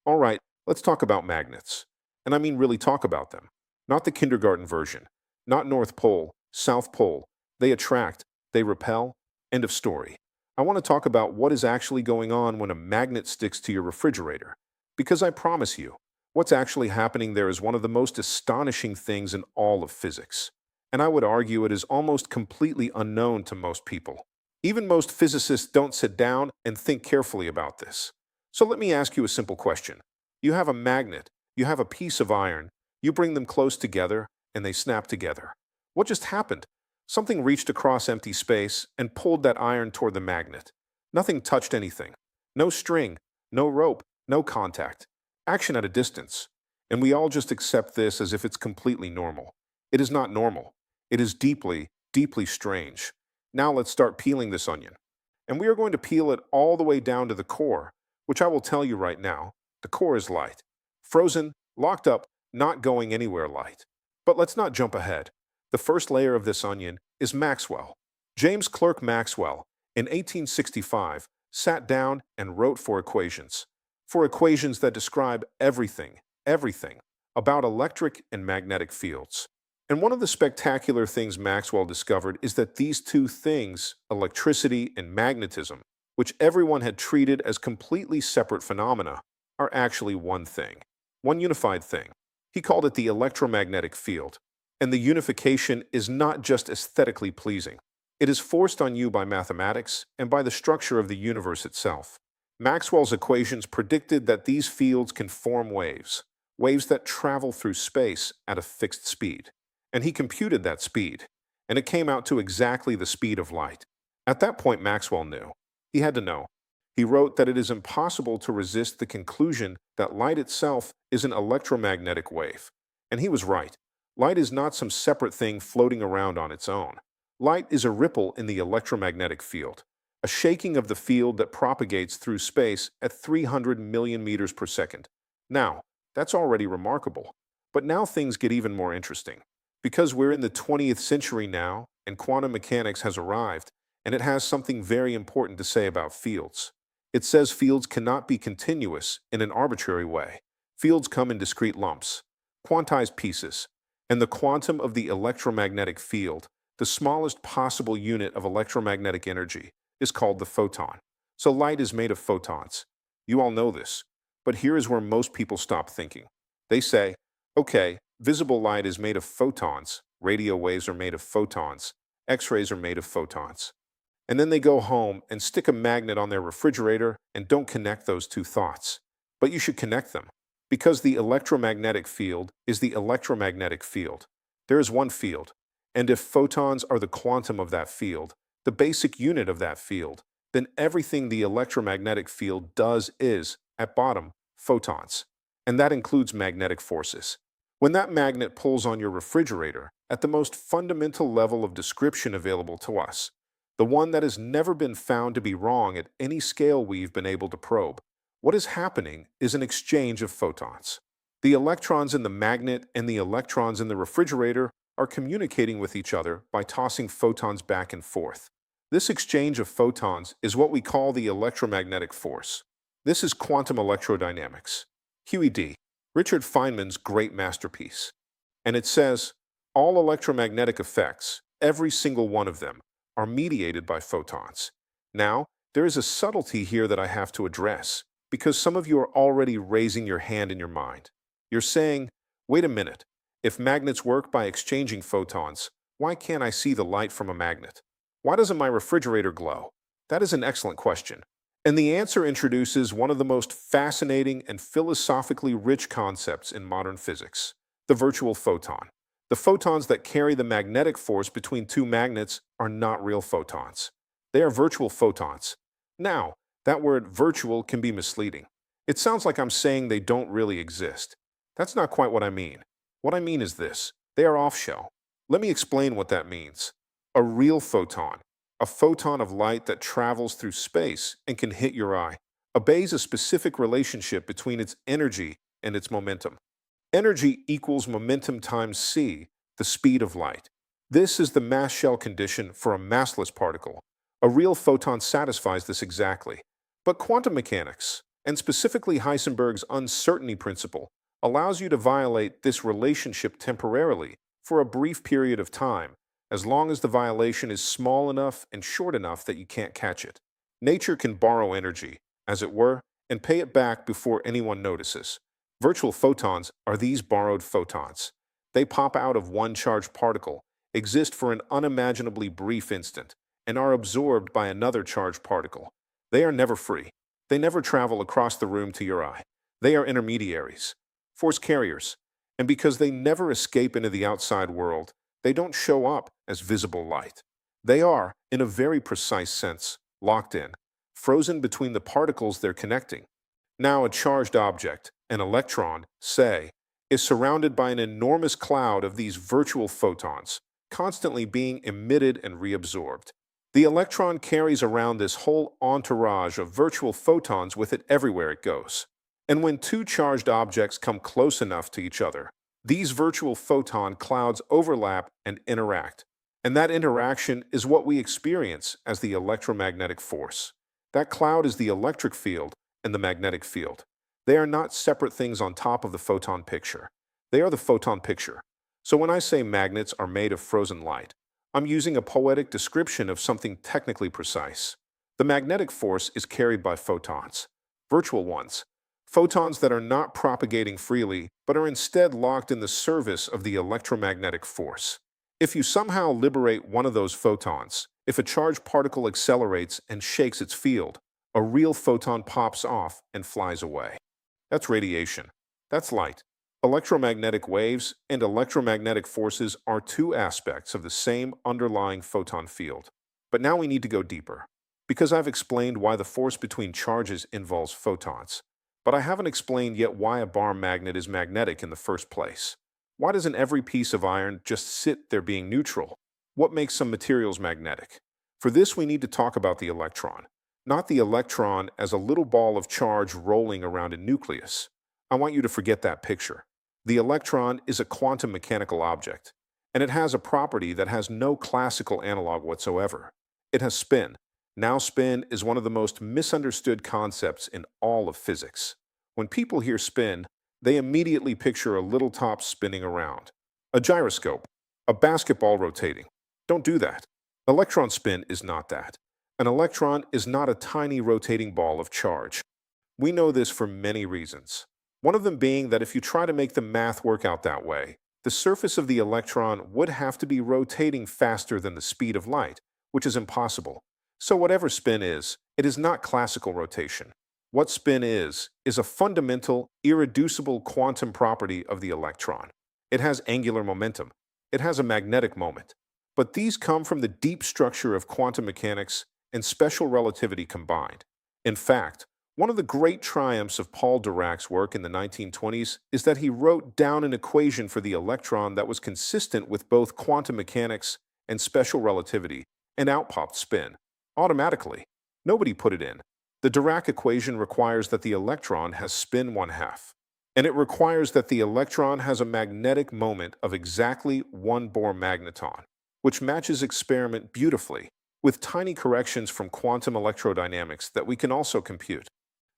All right, let's talk about magnets. And I mean really talk about them. Not the kindergarten version. Not North Pole, South Pole. They attract, they repel. End of story. I want to talk about what is actually going on when a magnet sticks to your refrigerator. Because I promise you, what's actually happening there is one of the most astonishing things in all of physics. And I would argue it is almost completely unknown to most people. Even most physicists don't sit down and think carefully about this. So let me ask you a simple question. You have a magnet, you have a piece of iron, you bring them close together, and they snap together. What just happened? Something reached across empty space and pulled that iron toward the magnet. Nothing touched anything. No string, no rope, no contact. Action at a distance. And we all just accept this as if it's completely normal. It is not normal. It is deeply, deeply strange. Now let's start peeling this onion. And we are going to peel it all the way down to the core, which I will tell you right now, the core is light. Frozen, locked up, not going anywhere light. But let's not jump ahead. The first layer of this onion is Maxwell. James Clerk Maxwell, in 1865, sat down and wrote for equations. For equations that describe everything, everything, about electric and magnetic fields. And one of the spectacular things Maxwell discovered is that these two things, electricity and magnetism, which everyone had treated as completely separate phenomena, are actually one thing, one unified thing. He called it the electromagnetic field. And the unification is not just aesthetically pleasing. It is forced on you by mathematics and by the structure of the universe itself. Maxwell's equations predicted that these fields can form waves, waves that travel through space at a fixed speed. And he computed that speed, and it came out to exactly the speed of light. At that point, Maxwell knew. He had to know. He wrote that it is impossible to resist the conclusion that light itself is an electromagnetic wave. And he was right. Light is not some separate thing floating around on its own. Light is a ripple in the electromagnetic field, a shaking of the field that propagates through space at 300 million meters per second. Now, that's already remarkable. But now things get even more interesting. Because we're in the 20th century now, and quantum mechanics has arrived, and it has something very important to say about fields. It says fields cannot be continuous in an arbitrary way. Fields come in discrete lumps, quantized pieces, and the quantum of the electromagnetic field, the smallest possible unit of electromagnetic energy, is called the photon. So light is made of photons. You all know this. But here is where most people stop thinking. They say, okay, visible light is made of photons, radio waves are made of photons, X-rays are made of photons. And then they go home and stick a magnet on their refrigerator and don't connect those two thoughts. But you should connect them, because the electromagnetic field is the electromagnetic field. There is one field, and if photons are the quantum of that field, the basic unit of that field, then everything the electromagnetic field does is, at bottom, photons. And that includes magnetic forces. When that magnet pulls on your refrigerator, at the most fundamental level of description available to us, the one that has never been found to be wrong at any scale we've been able to probe, what is happening is an exchange of photons. The electrons in the magnet and the electrons in the refrigerator are communicating with each other by tossing photons back and forth. This exchange of photons is what we call the electromagnetic force. This is quantum electrodynamics. QED, Richard Feynman's great masterpiece. And it says, all electromagnetic effects, every single one of them, are mediated by photons. Now, there is a subtlety here that I have to address, because some of you are already raising your hand in your mind. You're saying, wait a minute, if magnets work by exchanging photons, why can't I see the light from a magnet? Why doesn't my refrigerator glow? That is an excellent question. And the answer introduces one of the most fascinating and philosophically rich concepts in modern physics, the virtual photon. The photons that carry the magnetic force between two magnets are not real photons. They are virtual photons. Now, that word virtual can be misleading. It sounds like I'm saying they don't really exist. That's not quite what I mean. What I mean is this: they are off-shell. Let me explain what that means. A real photon, a photon of light that travels through space and can hit your eye, obeys a specific relationship between its energy and its momentum. Energy equals momentum times c, the speed of light. This is the mass shell condition for a massless particle. A real photon satisfies this exactly. But quantum mechanics, And specifically, Heisenberg's uncertainty principle allows you to violate this relationship temporarily for a brief period of time, as long as the violation is small enough and short enough that you can't catch it. Nature can borrow energy, as it were, and pay it back before anyone notices. Virtual photons are these borrowed photons. They pop out of one charged particle, exist for an unimaginably brief instant, and are absorbed by another charged particle. They are never free. They never travel across the room to your eye. They are intermediaries, force carriers, and because they never escape into the outside world, they don't show up as visible light. They are, in a very precise sense, locked in, frozen between the particles they're connecting. Now, a charged object, an electron, say, is surrounded by an enormous cloud of these virtual photons, constantly being emitted and reabsorbed. The electron carries around this whole entourage of virtual photons with it everywhere it goes. And when two charged objects come close enough to each other, these virtual photon clouds overlap and interact. And that interaction is what we experience as the electromagnetic force. That cloud is the electric field and the magnetic field. They are not separate things on top of the photon picture. They are the photon picture. So when I say magnets are made of frozen light, I'm using a poetic description of something technically precise. The magnetic force is carried by photons, virtual ones, photons that are not propagating freely, but are instead locked in the service of the electromagnetic force. If you somehow liberate one of those photons, if a charged particle accelerates and shakes its field, a real photon pops off and flies away. That's radiation. That's light. Electromagnetic waves and electromagnetic forces are two aspects of the same underlying photon field. But now we need to go deeper, because I've explained why the force between charges involves photons. But I haven't explained yet why a bar magnet is magnetic in the first place. Why doesn't every piece of iron just sit there being neutral? What makes some materials magnetic? For this, we need to talk about the electron. Not the electron as a little ball of charge rolling around a nucleus. I want you to forget that picture. The electron is a quantum mechanical object, and it has a property that has no classical analog whatsoever. It has spin. Now, spin is one of the most misunderstood concepts in all of physics. When people hear spin, they immediately picture a little top spinning around. A gyroscope, a basketball rotating. Don't do that. Electron spin is not that. An electron is not a tiny rotating ball of charge. We know this for many reasons. One of them being that if you try to make the math work out that way, the surface of the electron would have to be rotating faster than the speed of light, which is impossible. So whatever spin is, it is not classical rotation. What spin is a fundamental, irreducible quantum property of the electron. It has angular momentum. It has a magnetic moment. But these come from the deep structure of quantum mechanics and special relativity combined. In fact, one of the great triumphs of Paul Dirac's work in the 1920s is that he wrote down an equation for the electron that was consistent with both quantum mechanics and special relativity, and out popped spin. Automatically. Nobody put it in. The Dirac equation requires that the electron has spin 1/2, and it requires that the electron has a magnetic moment of exactly 1 Bohr magneton, which matches experiment beautifully, with tiny corrections from quantum electrodynamics that we can also compute.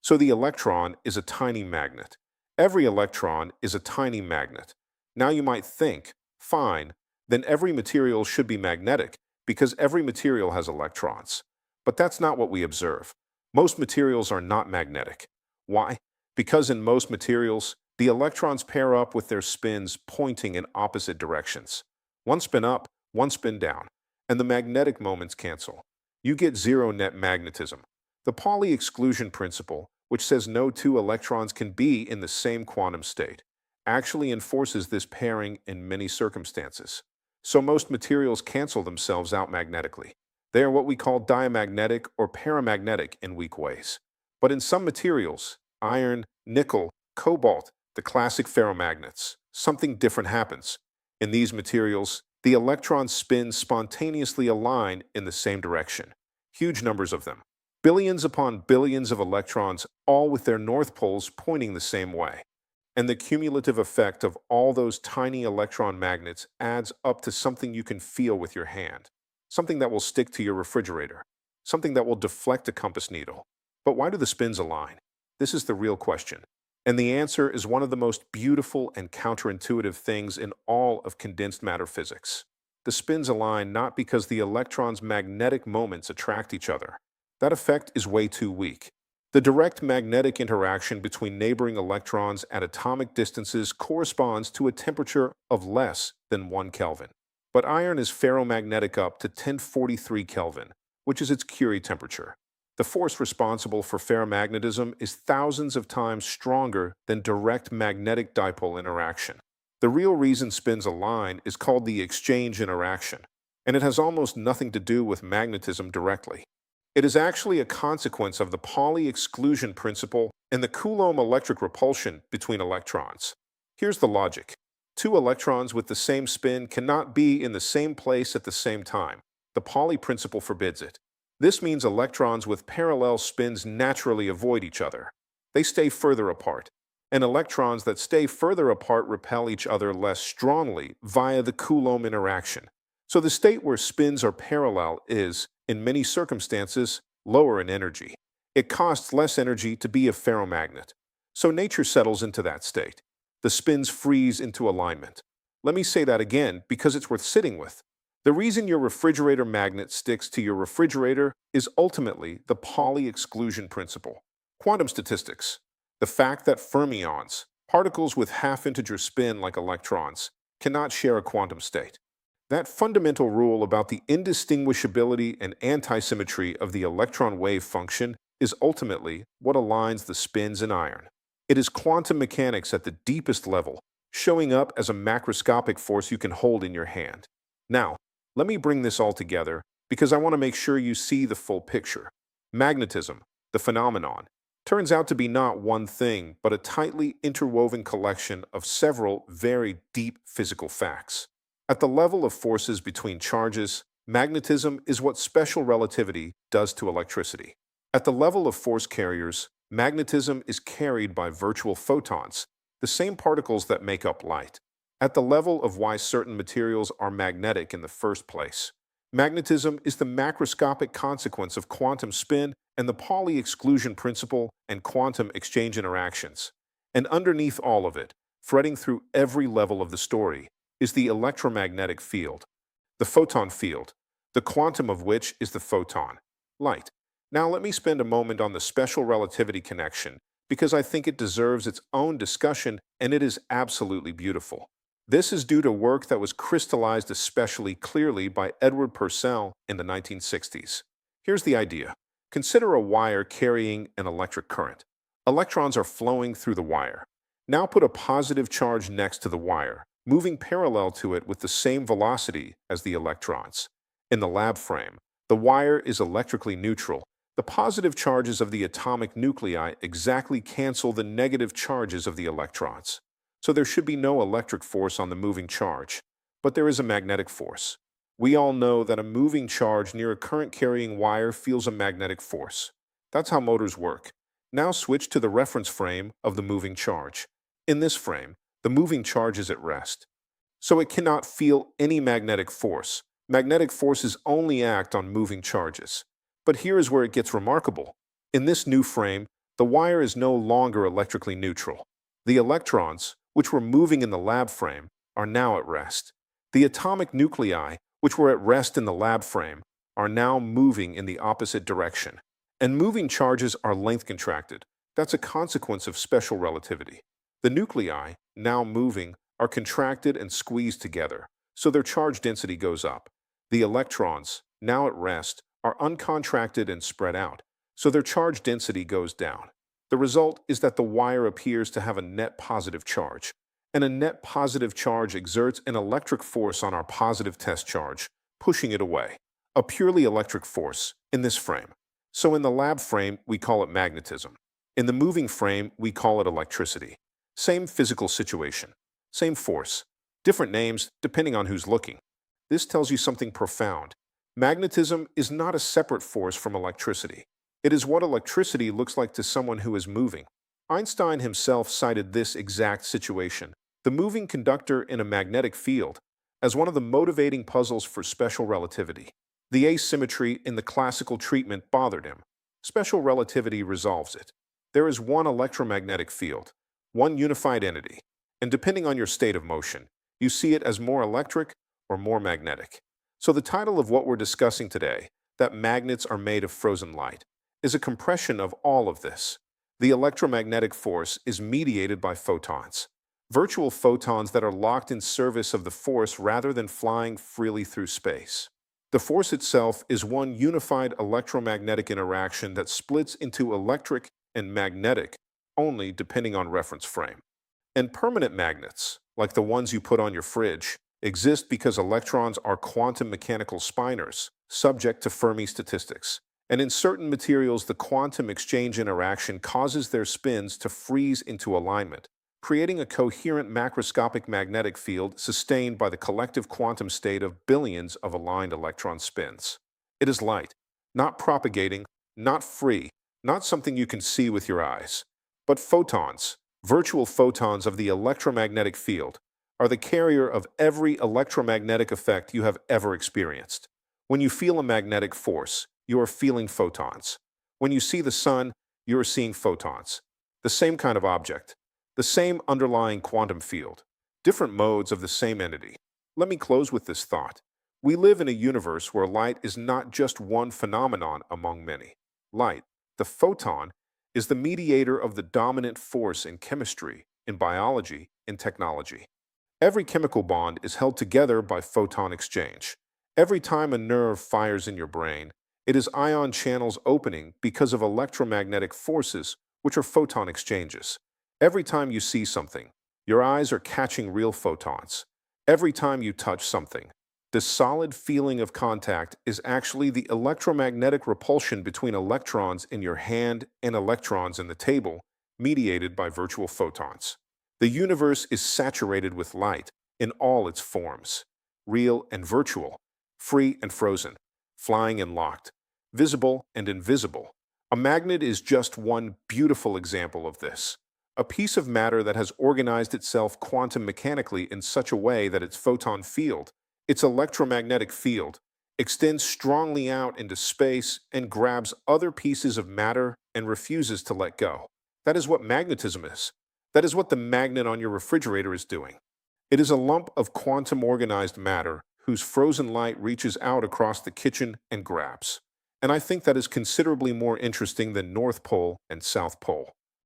So the electron is a tiny magnet. Every electron is a tiny magnet. Now you might think, fine, then every material should be magnetic because every material has electrons. But that's not what we observe. Most materials are not magnetic. Why? Because in most materials, the electrons pair up with their spins pointing in opposite directions. One spin up, one spin down, and the magnetic moments cancel. You get zero net magnetism. The Pauli exclusion principle, which says no two electrons can be in the same quantum state, actually enforces this pairing in many circumstances. So most materials cancel themselves out magnetically. They are what we call diamagnetic or paramagnetic in weak ways. But in some materials, iron, nickel, cobalt, the classic ferromagnets, something different happens. In these materials, the electrons spin spontaneously align in the same direction. Huge numbers of them. Billions upon billions of electrons, all with their north poles pointing the same way. And the cumulative effect of all those tiny electron magnets adds up to something you can feel with your hand. Something that will stick to your refrigerator. Something that will deflect a compass needle. But why do the spins align? This is the real question. And the answer is one of the most beautiful and counterintuitive things in all of condensed matter physics. The spins align not because the electrons' magnetic moments attract each other. That effect is way too weak. The direct magnetic interaction between neighboring electrons at atomic distances corresponds to a temperature of less than 1 Kelvin. But iron is ferromagnetic up to 1043 Kelvin, which is its Curie temperature. The force responsible for ferromagnetism is thousands of times stronger than direct magnetic dipole interaction. The real reason spins align is called the exchange interaction, and it has almost nothing to do with magnetism directly. It is actually a consequence of the Pauli exclusion principle and the Coulomb electric repulsion between electrons. Here's the logic. Two electrons with the same spin cannot be in the same place at the same time. The Pauli principle forbids it. This means electrons with parallel spins naturally avoid each other. They stay further apart, and electrons that stay further apart repel each other less strongly via the Coulomb interaction. So the state where spins are parallel is, in many circumstances, lower in energy. It costs less energy to be a ferromagnet. So nature settles into that state. The spins freeze into alignment. Let me say that again because it's worth sitting with. The reason your refrigerator magnet sticks to your refrigerator is ultimately the Pauli exclusion principle. Quantum statistics. The fact that fermions, particles with half-integer spin like electrons, cannot share a quantum state. That fundamental rule about the indistinguishability and antisymmetry of the electron wave function is ultimately what aligns the spins in iron. It is quantum mechanics at the deepest level, showing up as a macroscopic force you can hold in your hand. Now, let me bring this all together because I want to make sure you see the full picture. Magnetism, the phenomenon, turns out to be not one thing, but a tightly interwoven collection of several very deep physical facts. At the level of forces between charges, magnetism is what special relativity does to electricity. At the level of force carriers, magnetism is carried by virtual photons, the same particles that make up light. At the level of why certain materials are magnetic in the first place, magnetism is the macroscopic consequence of quantum spin and the Pauli exclusion principle and quantum exchange interactions. And underneath all of it, threading through every level of the story, is the electromagnetic field, the photon field, the quantum of which is the photon, light. Now let me spend a moment on the special relativity connection because I think it deserves its own discussion and it is absolutely beautiful. This is due to work that was crystallized especially clearly by Edward Purcell in the 1960s. Here's the idea. Consider a wire carrying an electric current. Electrons are flowing through the wire. Now put a positive charge next to the wire, moving parallel to it with the same velocity as the electrons. In the lab frame, the wire is electrically neutral. The positive charges of the atomic nuclei exactly cancel the negative charges of the electrons. So there should be no electric force on the moving charge, but there is a magnetic force. We all know that a moving charge near a current-carrying wire feels a magnetic force. That's how motors work. Now switch to the reference frame of the moving charge. In this frame, the moving charge is at rest. So it cannot feel any magnetic force. Magnetic forces only act on moving charges. But here is where it gets remarkable. In this new frame, the wire is no longer electrically neutral. The electrons, which were moving in the lab frame, are now at rest. The atomic nuclei, which were at rest in the lab frame, are now moving in the opposite direction. And moving charges are length contracted. That's a consequence of special relativity. The nuclei, now moving, are contracted and squeezed together, so their charge density goes up. The electrons, now at rest, are uncontracted and spread out, so their charge density goes down. The result is that the wire appears to have a net positive charge, and a net positive charge exerts an electric force on our positive test charge, pushing it away. A purely electric force in this frame. So in the lab frame, we call it magnetism. In the moving frame, we call it electricity. Same physical situation, same force, different names depending on who's looking. This tells you something profound. Magnetism is not a separate force from electricity. It is what electricity looks like to someone who is moving. Einstein himself cited this exact situation, the moving conductor in a magnetic field, as one of the motivating puzzles for special relativity. The asymmetry in the classical treatment bothered him. Special relativity resolves it. There is one electromagnetic field, one unified entity, and depending on your state of motion, you see it as more electric or more magnetic. So the title of what we're discussing today, that magnets are made of frozen light, is a compression of all of this. The electromagnetic force is mediated by photons, virtual photons that are locked in service of the force rather than flying freely through space. The force itself is one unified electromagnetic interaction that splits into electric and magnetic only depending on reference frame. And permanent magnets, like the ones you put on your fridge, exist because electrons are quantum mechanical spinors, subject to Fermi statistics. And in certain materials, the quantum exchange interaction causes their spins to freeze into alignment, creating a coherent macroscopic magnetic field sustained by the collective quantum state of billions of aligned electron spins. It is light, not propagating, not free, not something you can see with your eyes, but photons, virtual photons of the electromagnetic field, are the carrier of every electromagnetic effect you have ever experienced. When you feel a magnetic force, you are feeling photons. When you see the sun, you are seeing photons. The same kind of object, the same underlying quantum field, different modes of the same entity. Let me close with this thought. We live in a universe where light is not just one phenomenon among many. Light, the photon, is the mediator of the dominant force in chemistry, in biology, in technology. Every chemical bond is held together by photon exchange. Every time a nerve fires in your brain, it is ion channels opening because of electromagnetic forces, which are photon exchanges. Every time you see something, your eyes are catching real photons. Every time you touch something, the solid feeling of contact is actually the electromagnetic repulsion between electrons in your hand and electrons in the table, mediated by virtual photons. The universe is saturated with light in all its forms, real and virtual, free and frozen, flying and locked, visible and invisible. A magnet is just one beautiful example of this. A piece of matter that has organized itself quantum mechanically in such a way that its photon field, its electromagnetic field, extends strongly out into space and grabs other pieces of matter and refuses to let go. That is what magnetism is. That is what the magnet on your refrigerator is doing. It is a lump of quantum organized matter whose frozen light reaches out across the kitchen and grabs. And I think that is considerably more interesting than North Pole and South Pole.